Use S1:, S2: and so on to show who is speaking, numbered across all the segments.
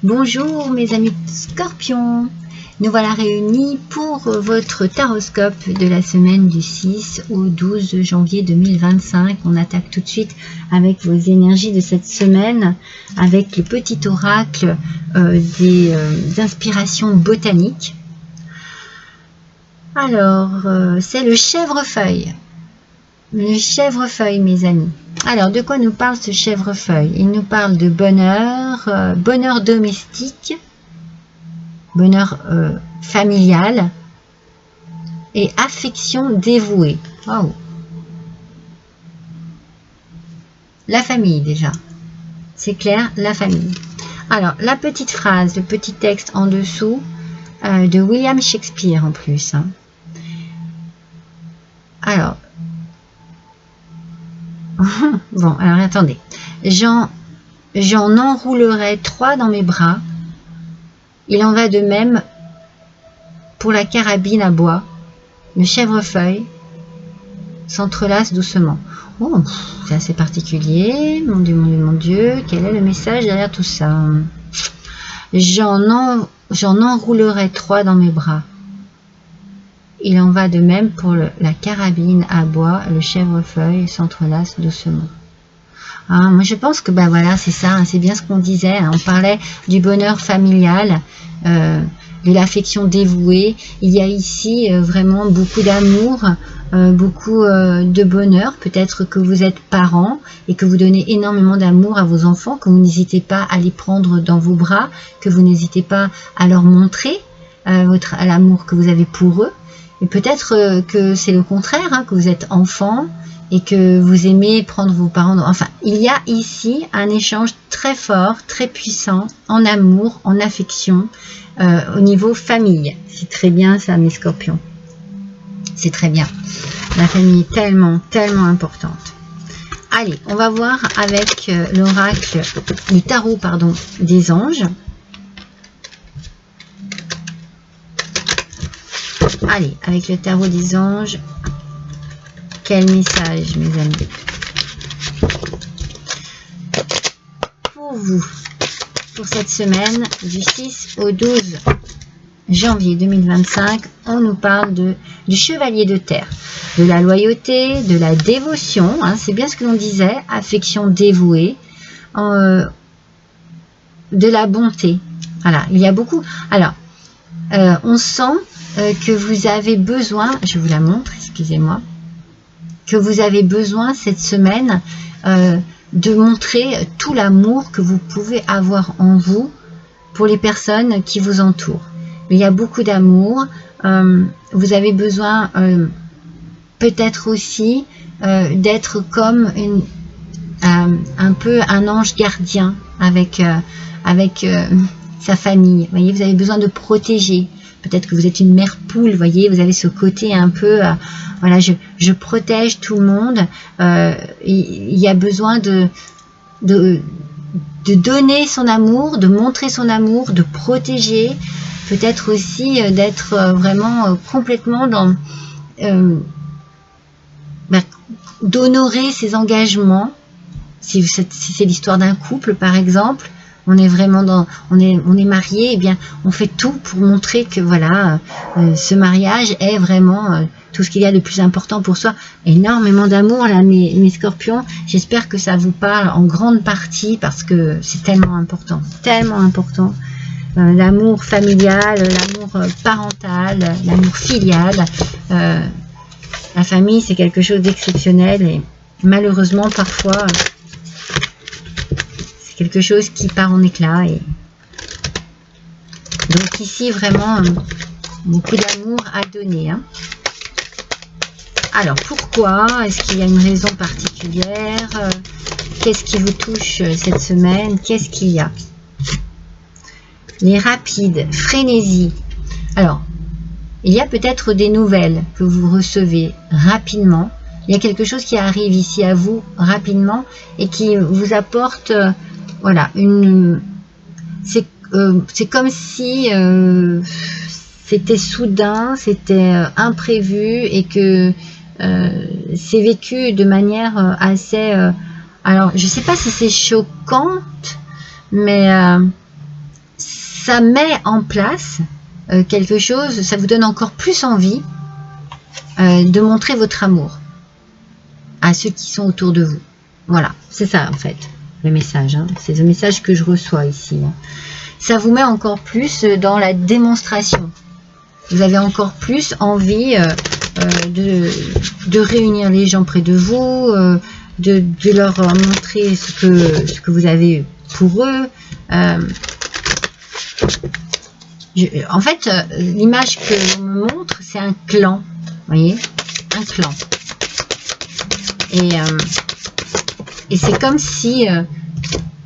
S1: Bonjour mes amis Scorpions, nous voilà réunis pour votre taroscope de la semaine du 6 au 12 janvier 2025. On attaque tout de suite avec vos énergies de cette semaine, avec le petit oracle des inspirations botaniques. Alors, c'est le chèvrefeuille. Le chèvrefeuille, mes amis. Alors, de quoi nous parle ce chèvrefeuille? Il nous parle de bonheur, bonheur domestique, bonheur familial et affection dévouée. Wow. La famille, déjà. C'est clair, la famille. Alors, la petite phrase, le petit texte en dessous, de William Shakespeare en plus. Hein. Alors, bon, alors attendez. J'en enroulerai 3 dans mes bras. Il en va de même pour la carabine à bois. Le chèvrefeuille s'entrelace doucement. Oh, c'est assez particulier. Mon Dieu, mon Dieu, mon Dieu. Quel est le message derrière tout ça? J'en enroulerai 3 dans mes bras. Il en va de même pour la carabine à bois, le chèvrefeuille s'entrelace doucement. Ah, moi je pense que ben voilà, c'est ça, hein, c'est bien ce qu'on disait, hein, on parlait du bonheur familial, de l'affection dévouée. Il y a ici vraiment beaucoup d'amour, beaucoup de bonheur. Peut-être que vous êtes parents et que vous donnez énormément d'amour à vos enfants, que vous n'hésitez pas à les prendre dans vos bras, que vous n'hésitez pas à leur montrer l'amour que vous avez pour eux. Et peut-être que c'est le contraire, hein, que vous êtes enfant et que vous aimez prendre vos parents. Enfin, il y a ici un échange très fort, très puissant, en amour, en affection, au niveau famille. C'est très bien ça, mes scorpions. C'est très bien. La famille est tellement, tellement importante. Allez, on va voir avec l'oracle, le tarot, pardon, des anges. Allez, avec le tarot des anges, quel message, mes amis, pour vous, pour cette semaine du 6 au 12 janvier 2025, on nous parle du chevalier de terre, de la loyauté, de la dévotion, hein, c'est bien ce que l'on disait, affection dévouée, de la bonté. Voilà, il y a beaucoup. Alors, on sent que vous avez besoin, je vous la montre, excusez-moi, que vous avez besoin cette semaine de montrer tout l'amour que vous pouvez avoir en vous pour les personnes qui vous entourent. Il y a beaucoup d'amour, vous avez besoin peut-être aussi d'être comme un peu un ange gardien avec sa famille. Vous voyez, vous avez besoin de protéger. Peut-être que vous êtes une mère poule, vous voyez, vous avez ce côté un peu, voilà, je protège tout le monde. Il y a besoin de donner son amour, de montrer son amour, de protéger. Peut-être aussi d'être vraiment complètement dans... d'honorer ses engagements. Si c'est l'histoire d'un couple, par exemple, on est vraiment dans, on est marié, et bien on fait tout pour montrer que voilà, ce mariage est vraiment tout ce qu'il y a de plus important pour soi. Énormément d'amour là, mes scorpions. J'espère que ça vous parle en grande partie parce que c'est tellement important, tellement important. L'amour familial, l'amour parental, l'amour filial. La famille, c'est quelque chose d'exceptionnel et malheureusement parfois quelque chose qui part en éclat. Et donc ici vraiment beaucoup d'amour à donner, hein. Alors pourquoi? Est-ce qu'il y a une raison particulière? Qu'est-ce qui vous touche cette semaine? Qu'est-ce qu'il y a? Les rapides, frénésie. Alors il y a peut-être des nouvelles que vous recevez rapidement. Il y a quelque chose qui arrive ici à vous rapidement et qui vous apporte voilà, c'est comme si c'était soudain, c'était imprévu et que c'est vécu de manière assez... alors, je ne sais pas si c'est choquante, mais ça met en place quelque chose, ça vous donne encore plus envie de montrer votre amour à ceux qui sont autour de vous. Voilà, c'est ça en fait, le message. Hein. C'est le message que je reçois ici. Hein. Ça vous met encore plus dans la démonstration. Vous avez encore plus envie de réunir les gens près de vous, de leur montrer ce que vous avez pour eux. En fait, l'image que l'on me montre, c'est un clan. Vous voyez, un clan. Et c'est comme si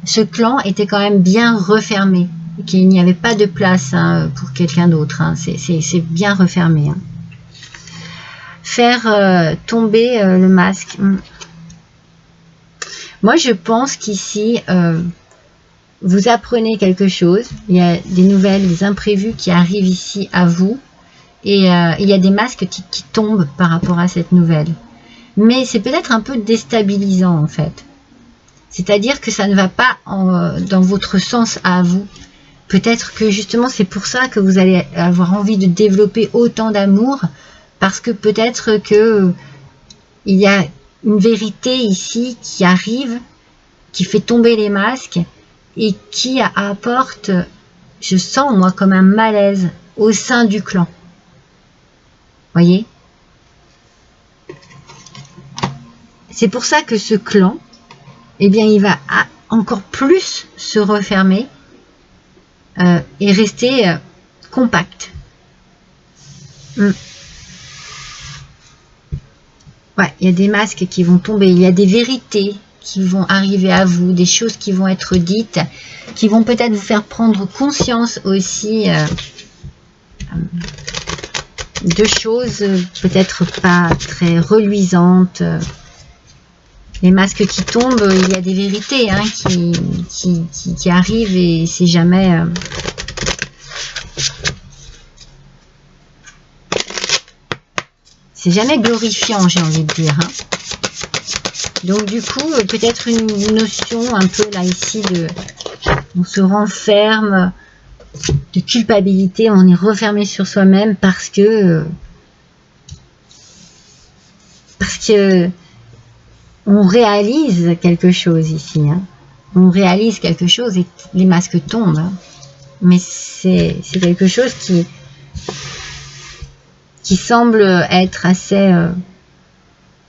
S1: ce clan était quand même bien refermé, qu'il n'y avait pas de place hein, pour quelqu'un d'autre. Hein. C'est bien refermé. Hein. Faire tomber le masque. Moi, je pense qu'ici, vous apprenez quelque chose. Il y a des nouvelles, des imprévus qui arrivent ici à vous. Et il y a des masques qui tombent par rapport à cette nouvelle. Mais c'est peut-être un peu déstabilisant en fait. C'est-à-dire que ça ne va pas dans votre sens à vous. Peut-être que justement c'est pour ça que vous allez avoir envie de développer autant d'amour. Parce que peut-être que il y a une vérité ici qui arrive, qui fait tomber les masques et qui apporte, je sens moi comme un malaise au sein du clan. Voyez? C'est pour ça que ce clan, eh bien, il va encore plus se refermer et rester compact. Ouais, il y a des masques qui vont tomber, il y a des vérités qui vont arriver à vous, des choses qui vont être dites, qui vont peut-être vous faire prendre conscience aussi de choses peut-être pas très reluisantes. Les masques qui tombent, il y a des vérités hein, qui arrivent et c'est jamais... c'est jamais glorifiant, j'ai envie de dire. Hein. Donc du coup, peut-être une notion un peu là ici de... On se renferme, de culpabilité, on est refermé sur soi-même parce que on réalise quelque chose ici. Hein. On réalise quelque chose et les masques tombent. Hein. Mais c'est quelque chose qui semble être assez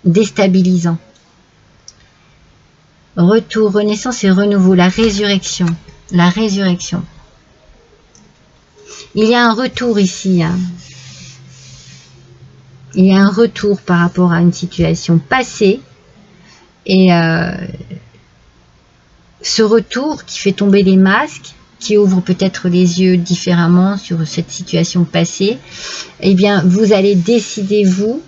S1: déstabilisant. Retour, renaissance et renouveau, la résurrection. La résurrection. Il y a un retour ici. Hein. Il y a un retour par rapport à une situation passée. Et ce retour qui fait tomber les masques, qui ouvre peut-être les yeux différemment sur cette situation passée, eh bien, vous allez décider, vous,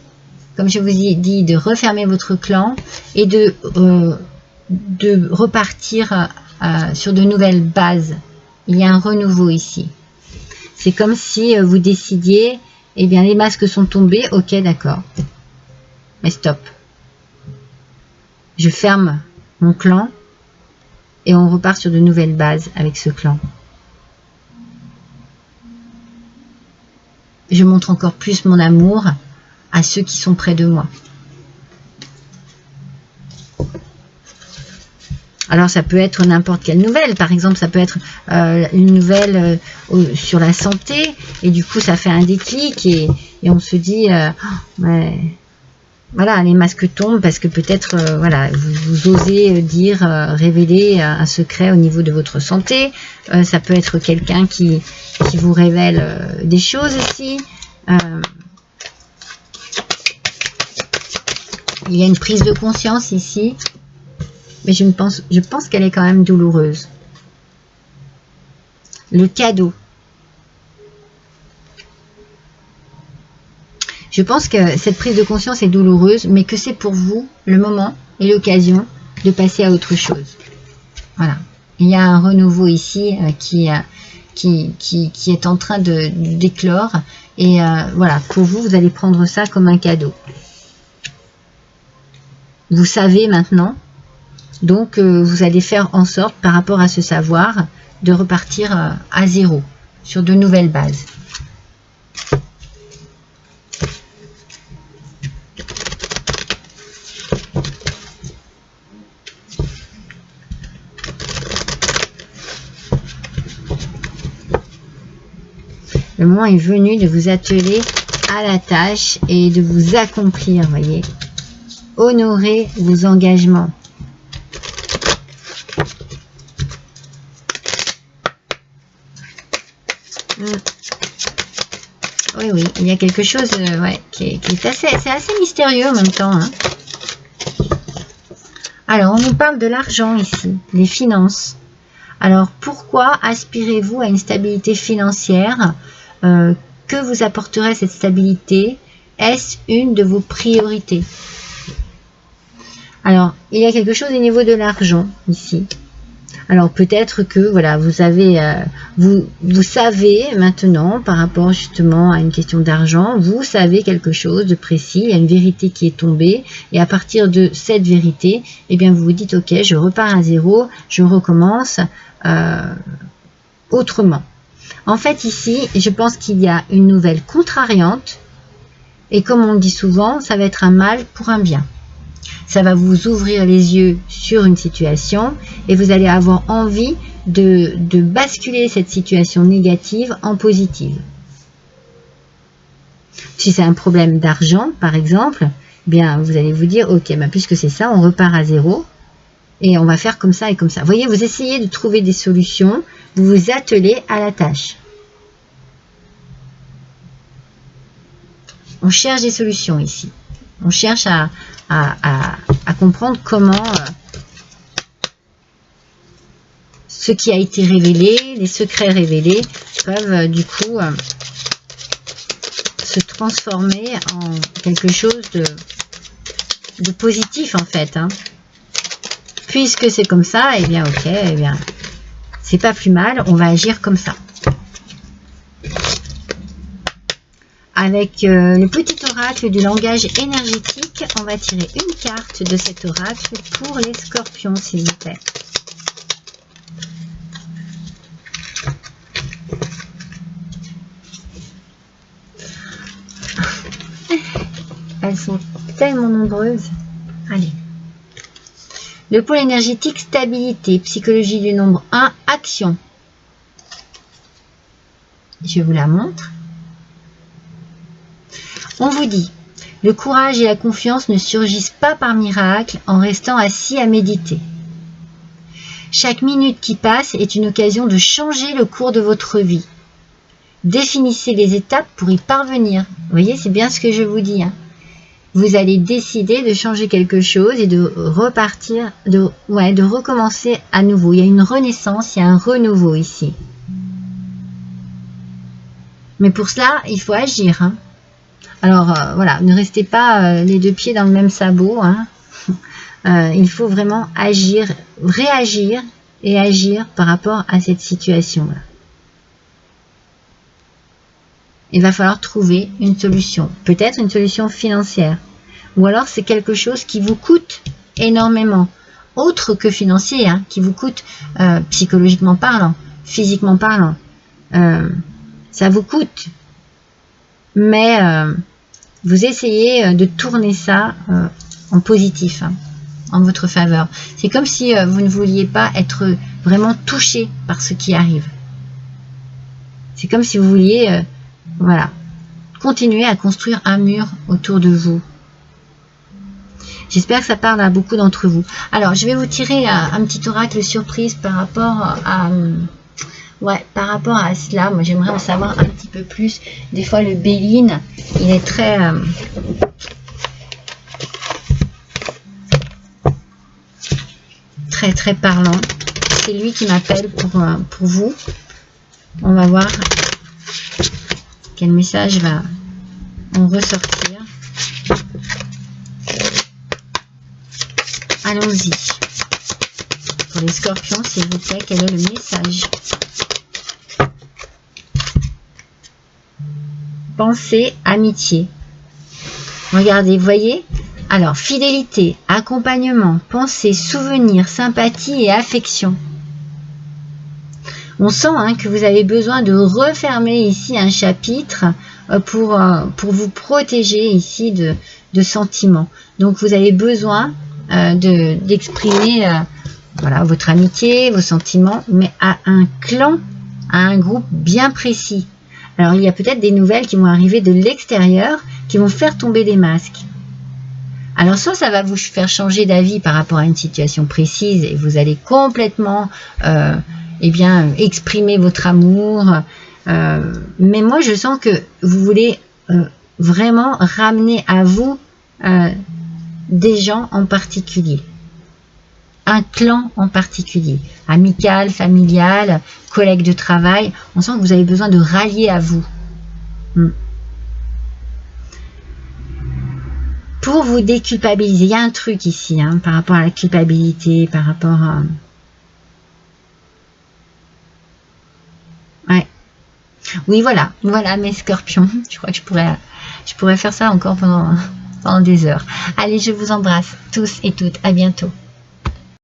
S1: comme je vous ai dit, de refermer votre clan et de repartir sur de nouvelles bases. Il y a un renouveau ici. C'est comme si vous décidiez, eh bien, les masques sont tombés, ok, d'accord, mais stop. Je ferme mon clan et on repart sur de nouvelles bases avec ce clan. Je montre encore plus mon amour à ceux qui sont près de moi. Alors ça peut être n'importe quelle nouvelle, par exemple ça peut être une nouvelle sur la santé et du coup ça fait un déclic et on se dit ouais, voilà, les masques tombent parce que peut-être voilà, vous osez dire, révéler un secret au niveau de votre santé. Ça peut être quelqu'un qui vous révèle des choses aussi. Il y a une prise de conscience ici, mais je pense qu'elle est quand même douloureuse. Le cadeau. Je pense que cette prise de conscience est douloureuse, mais que c'est pour vous le moment et l'occasion de passer à autre chose. Voilà. Il y a un renouveau ici qui est en train d'éclore. Et voilà, pour vous, vous allez prendre ça comme un cadeau. Vous savez maintenant, donc vous allez faire en sorte, par rapport à ce savoir, de repartir à zéro. sur de nouvelles bases. Le moment est venu de vous atteler à la tâche et de vous accomplir, voyez. Honorez vos engagements. Oui, oui, il y a quelque chose ouais, qui est assez mystérieux en même temps. Hein. Alors, on nous parle de l'argent ici, les finances. Alors, pourquoi aspirez-vous à une stabilité financière? Que vous apporterait cette stabilité? Est-ce une de vos priorités? Alors, il y a quelque chose au niveau de l'argent ici. Alors peut-être que voilà, vous avez, vous savez maintenant par rapport justement à une question d'argent, vous savez quelque chose de précis, il y a une vérité qui est tombée et à partir de cette vérité, eh bien vous vous dites ok, je repars à zéro, je recommence autrement. En fait ici, je pense qu'il y a une nouvelle contrariante et comme on le dit souvent, ça va être un mal pour un bien. Ça va vous ouvrir les yeux sur une situation et vous allez avoir envie de basculer cette situation négative en positive. Si c'est un problème d'argent, par exemple, bien vous allez vous dire, ok, bah, puisque c'est ça, on repart à zéro et on va faire comme ça et comme ça. Vous voyez, vous essayez de trouver des solutions, vous vous attelez à la tâche. On cherche des solutions ici. On cherche à comprendre comment ce qui a été révélé, les secrets révélés peuvent du coup se transformer en quelque chose de positif en fait. Hein. Puisque c'est comme ça, et eh bien ok, eh bien c'est pas plus mal, on va agir comme ça. Avec le petit oracle du langage énergétique, on va tirer une carte de cet oracle pour les scorpions, s'il vous plaît. Elles sont tellement nombreuses. Allez. Le pôle énergétique, stabilité, psychologie du nombre 1, action. Je vous la montre. On vous dit, le courage et la confiance ne surgissent pas par miracle en restant assis à méditer. Chaque minute qui passe est une occasion de changer le cours de votre vie. Définissez les étapes pour y parvenir. Vous voyez, c'est bien ce que je vous dis. Hein. Vous allez décider de changer quelque chose et de repartir, de recommencer à nouveau. Il y a une renaissance, il y a un renouveau ici. Mais pour cela, il faut agir. Hein. Alors voilà, ne restez pas les deux pieds dans le même sabot. Hein. Il faut vraiment agir, réagir et agir par rapport à cette situation-là. Il va falloir trouver une solution. Peut-être une solution financière. Ou alors c'est quelque chose qui vous coûte énormément. Autre que financier, hein, qui vous coûte psychologiquement parlant, physiquement parlant. Ça vous coûte. Mais vous essayez de tourner ça en positif, hein, en votre faveur. C'est comme si vous ne vouliez pas être vraiment touché par ce qui arrive. C'est comme si vous vouliez, voilà, continuer à construire un mur autour de vous. J'espère que ça parle à beaucoup d'entre vous. Alors, je vais vous tirer un petit oracle surprise par rapport à... par rapport à cela, moi j'aimerais en savoir un petit peu plus. Des fois le Béline, il est très très parlant. C'est lui qui m'appelle pour vous. On va voir quel message va en ressortir. Allons-y. Pour les scorpions, s'il vous plaît, quel est le message? Pensée, amitié. Regardez, vous voyez? Alors, fidélité, accompagnement, pensée, souvenir, sympathie et affection. On sent hein, que vous avez besoin de refermer ici un chapitre pour vous protéger ici de sentiments. Donc vous avez besoin d'exprimer voilà, votre amitié, vos sentiments, mais à un clan, à un groupe bien précis. Alors il y a peut-être des nouvelles qui vont arriver de l'extérieur, qui vont faire tomber des masques. Alors soit ça va vous faire changer d'avis par rapport à une situation précise et vous allez complètement eh bien, exprimer votre amour. Mais moi je sens que vous voulez vraiment ramener à vous des gens en particulier. Un clan en particulier. Amical, familial, collègue de travail. On sent que vous avez besoin de rallier à vous. Pour vous déculpabiliser, il y a un truc ici hein, par rapport à la culpabilité, par rapport à... Ouais. Oui, voilà mes scorpions. Je crois que je pourrais faire ça encore pendant des heures. Allez, je vous embrasse tous et toutes. À bientôt.